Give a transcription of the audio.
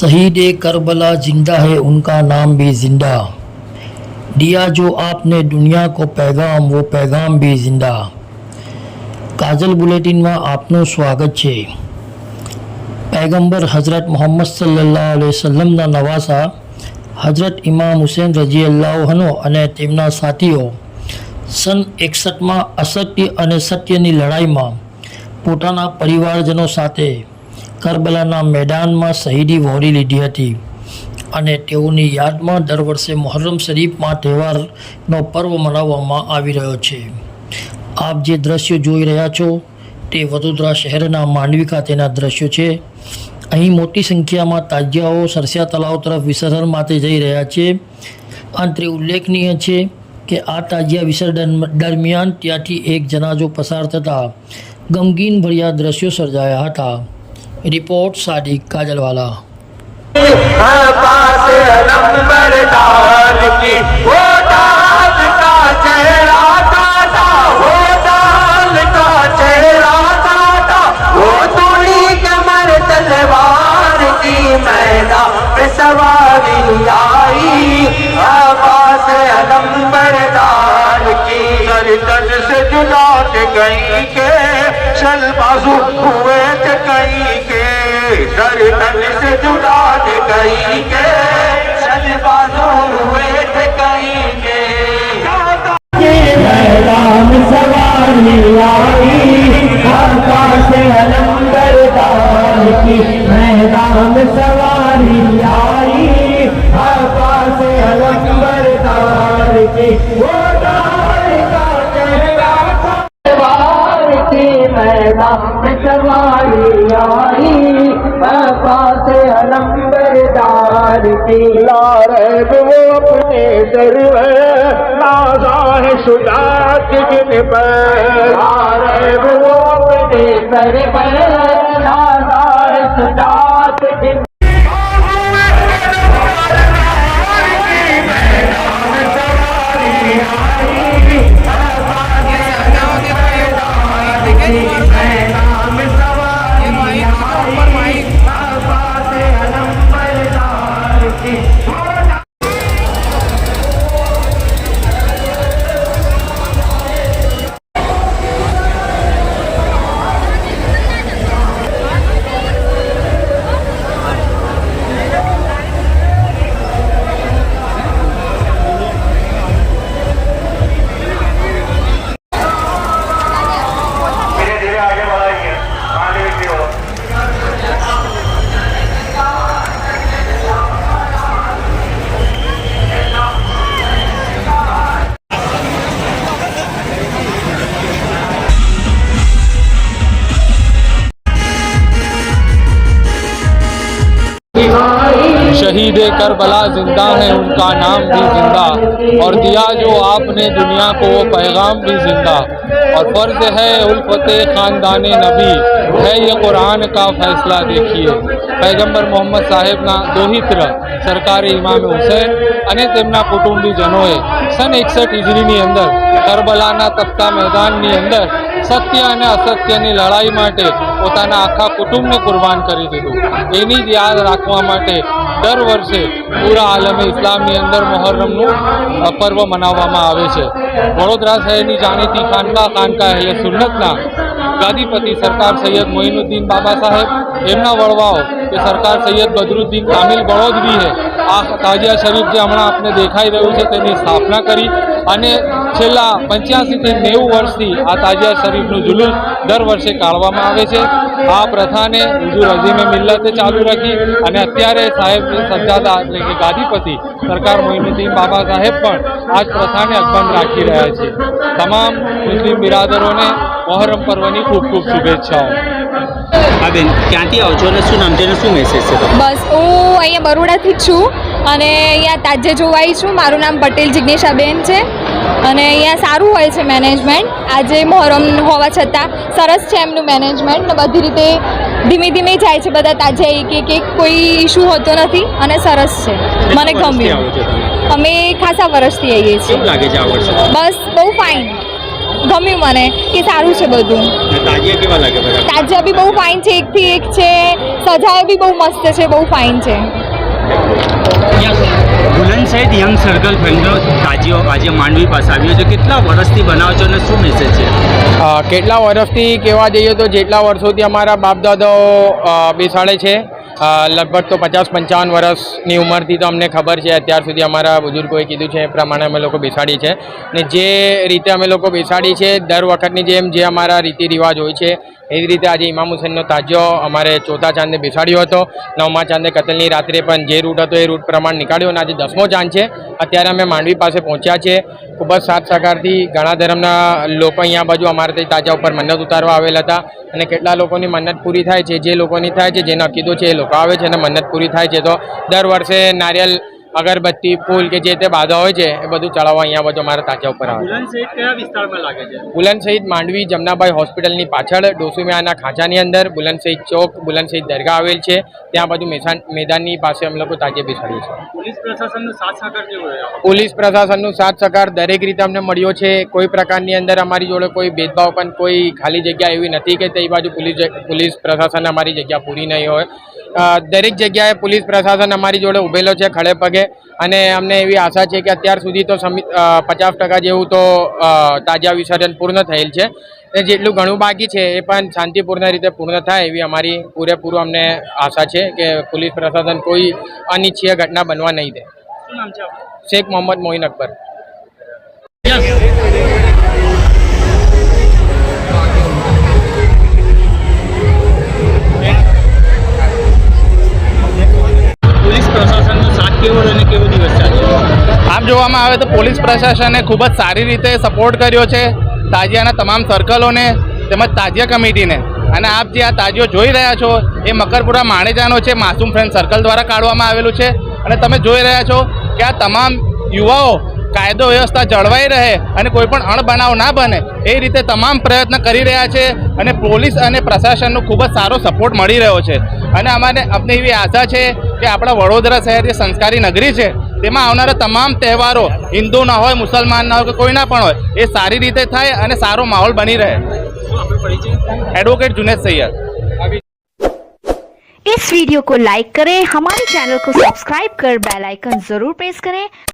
शहीद करबला जिंदा है, उनका नाम भी जिंदा। दिया जो आपने दुनिया को पैगाम, वो पैगाम भी जिंदा। કાજલ બુલેટિનમાં આપનું સ્વાગત છે। પૈગંબર હઝરત મોહમ્મદ સલ્લલ્લાહુ અલૈહિ વસલ્લમના નવાસા હઝરત ઇમામ હુસૈન રઝિયલ્લાહુ અન્હુ અને તેમના સાથીઓ સન 61માં અસત્ય અને સત્યની લડાઈમાં પોતાના પરિવારજનો સાથે કરબલાના મેદાનમાં શહીદી વહોરી લીધી હતી અને તેઓની યાદમાં દર વર્ષે મુહર્રમ શરીફમાં તહેવારનો પર્વ મનાવવામાં આવી રહ્યો છે। આપ જે દ્રશ્યો જોઈ રહ્યા છો તે વડોદરા શહેરના માંડવી ખાતેના દ્રશ્યો છે। અહીં મોટી સંખ્યામાં તાજિયાઓ સરસિયા તળાવ તરફ વિસર્જન માટે જઈ રહ્યા છે। અંતે ઉલ્લેખનીય છે કે આ તાજિયા વિસર્જન દરમિયાન ત્યાંથી એક જનાજો પસાર થતાં ગમગીન ભર્યા દ્રશ્યો સર્જાયા હતા। રિપોર્ટ સાદિક કાજલવાલા। से जुदा के कहीं के चल बाजू हुए थे कहीं के दर्द से जुदा के कहीं के चल बाजू हुए थे कहीं के मैदान सवारी आई आकाश अलंबरदार की मैदान सवारी आई आकाश अलंबरदार की सवारी आई आकाश अलंबरदार की लारब वो अपने दर में नाज़ा है शुजात जिन पर लारब वो अपने दर में नाज़ा है शुजात जिन शहीद करबला जिंदा है, उनका नाम भी जिंदा। और दिया जो आपने दुनिया को वो पैगाम भी जिंदा। और फर्ज है उल्फते खानदान नबी, है ये कुरान का फैसला। देखिए पैगंबर मोहम्मद साहेबना दोहित्र सरकार इमाम हुसैन અને તેમના કુટુંબીજનોએ સન 61 હિજરીની અંદર કરબલાના તપતા મેદાનની અંદર સત્ય અને અસત્યની લડાઈ માટે પોતાના આખા કુટુંબને કુરબાન કરી દીધું। એની જ યાદ રાખવા માટે દર વર્ષે પૂરા આલમે ઇસ્લામની અંદર મુહર્રમનું પર્વ મનાવવામાં આવે છે। વડોદરા શહેરની જાણીતી ખાનકા અહેલે સુન્નતના ગાદીપતિ સરકાર સૈયદ મોઇનુદ્દીન બાબા સાહેબ, એમના વડવાઓ કે સરકાર સૈયદ બદરુદ્દીન કામિલ બળોદવીએ આ તાજિયા શરીફ જે હમણાં આપણે દેખાઈ રહ્યું છે તેની સ્થાપના કરી અને છેલ્લા 85 થી 90 વર્ષથી આ તાજિયા શરીફનું જુલુસ દર વર્ષે કાઢવામાં આવે છે। આ પ્રથાને હુજુર અઝીમે મિલ્લતે ચાલુ રાખી અને અત્યારે સાહેબ સજ્જાદા એટલે કે ગાદીપતિ સરકાર મોઇનુદ્દીન બાબા સાહેબ પણ આ જ પ્રથાને અકબંધ રાખી રહ્યા છે। તમામ મુસ્લિમ બિરાદરોને મોહરમ પર્વની ખૂબ ખૂબ શુભેચ્છાઓ। હા બેન, ક્યાંથી આવો છો અને શું નામ છે અને શું મેસેજ છે? બસ હું અહીંયા બરોડાથી જ છું અને અહીંયા તાજે જોવા આવી છું। મારું નામ પટેલ જિજ્ઞેશાબેન છે અને અહીંયા સારું હોય છે મેનેજમેન્ટ। આજે મોહરમ હોવા છતાં સરસ છે એમનું મેનેજમેન્ટ ને બધી રીતે ધીમે ધીમે જાય છે બધા તાજે એક કોઈ ઇશ્યુ હોતો નથી અને સરસ છે, મને ગમ્યું। અમે ખાસા વર્ષથી આવીએ છીએ। કેવું લાગે છે આ વર્ષે? બસ બહુ ફાઇન। ગમ્યું મને કે સારું છે બધું. અને તાજિયા કેવા લાગે બધા? તાજિયા બી બહુ ફાઇન છે, એકથી એક છે, સજાએ બી બહુ મસ્ત છે, બહુ ફાઇન છે. બુલંદ સહિત યંગ સર્કલ ફેન્ડો તાજિયો આજે માંડવી પાસે આવ્યો છે. કેટલા વર્ષથી બનાવો છો અને શું મેસેજ છે? કેટલા વર્ષથી કહેવા જઈએ તો જેટલા વર્ષોથી અમારા બાપ દાદાઓ બેસાડે છે, લગભગ તો 50-55 વર્ષની ઉંમરથી તો અમને ખબર છે. અત્યાર સુધી અમારા બુઝુર્ગોએ કીધું છે એ પ્રમાણે અમે લોકો બેસાડીએ છીએ. ને જે રીતે અમે લોકો બેસાડીએ છીએ દર વખતની જેમ જે અમારા રીતિ રિવાજ હોય છે એ જ રીતે આજે ઇમામ હુસૈનનો તાજિયો અમારે ચોથા ચાંદે બેસાડ્યો હતો. 9મા ચાંદે કતલની રાત્રે પણ જે રૂટ હતો એ રૂટ પ્રમાણે નીકાળ્યો અને આજે 10મો ચાંદ છે. અત્યારે અમે માંડવી પાસે પહોંચ્યા છે. ખૂબ જ સાથ સહકારથી ઘણા ધર્મના લોકો અહીંયા બાજુ અમારે ત્યાં તાજા ઉપર મન્નત ઉતારવા આવેલા હતા અને કેટલા લોકોની મન્નત પૂરી થાય છે. જે લોકોની થાય છે, જેનો અકીદો છે એ લોકો આવે છે અને મન્નત પૂરી થાય છે. તો દર વર્ષે નારિયેલ, અગરબત્તી, ફૂલ કે જે તે બાધા હોય છે એ બધું ચડાવવા અહીંયા બાજુ અમારા તાજા ઉપર આવે. બુલંદ સહિત કયા વિસ્તારમાં લાગે છે? બુલંદ શહીદ માંડવી જમનાભાઈ હોસ્પિટલની પાછળ ડોસુમિયાના ખાંચાની અંદર બુલંદ શહીદ ચોક, બુલંદ શહીદ દરગાહ આવેલ છે. ત્યાં બાજુ મેદાનની પાસે અમે લોકો તાજે બેસાડીએ છીએ. પોલીસ પ્રશાસનનો સાથ સહકાર કેવો રહ્યો? પોલીસ પ્રશાસનનો સાથ સહકાર દરેક રીતે અમને મળ્યો છે. કોઈ પ્રકારની અંદર અમારી જોડે કોઈ ભેદભાવ પણ કોઈ ખાલી જગ્યા એવી નથી કે તે બાજુ પોલીસ પ્રશાસન અમારી જગ્યા પૂરી નહીં હોય. દરેક જગ્યાએ પોલીસ પ્રશાસન અમારી જોડે ઊભેલો છે ખડે પગે અને અમને એવી આશા છે કે અત્યાર સુધી તો 50% જેવું તો તાજિયા વિસર્જન પૂર્ણ થયેલ છે. અને જેટલું ઘણું બાકી છે એ પણ શાંતિપૂર્ણ રીતે પૂર્ણ થાય એવી અમારી પૂરેપૂરું અમને આશા છે કે પોલીસ પ્રશાસન કોઈ અનિચ્છનીય ઘટના બનવા નહીં દે. શું નામ છે આપનું? શેખ મોહમ્મદ મોઇન અકબર. પોલીસ પ્રશાસનનો સાથ કેવો અને કેવો દિવસ ચાલ્યો? આમ જોવામાં આવે તો પોલીસ પ્રશાસને ખૂબ જ સારી રીતે સપોર્ટ કર્યો છે તાજિયાના તમામ સર્કલોને તેમજ તાજિયા કમિટીને. અને આપ જે આ તાજિયો જોઈ રહ્યા છો એ મકરપુરા માણેજાનો છે, માસૂમ ફ્રેન્ડ સર્કલ દ્વારા કાઢવામાં આવેલું છે. અને તમે જોઈ રહ્યા છો કે આ તમામ યુવાઓ કાયદો વ્યવસ્થા જળવાઈ રહે અને કોઈ પણ અણબનાવ ના બને એ રીતે તમામ પ્રયત્ન કરી રહ્યા છે. અને પોલીસ અને પ્રશાસનનો ખૂબ જ સારો સપોર્ટ મળી રહ્યો છે. અને અમારે અમને એવી આશા છે કે આપણા વડોદરા શહેર જે સંસ્કારી નગરી છે તેમાં આવનારા તમામ તહેવારો હિન્દુ ના હોય, મુસલમાન ના હોય કે કોઈના પણ હોય એ સારી રીતે થાય અને સારો માહોલ બની રહે. एडवोकेट जुनैद सैयद. इस वीडियो को लाइक करें, हमारे चैनल को सब्सक्राइब कर बेल आइकन जरूर प्रेस करें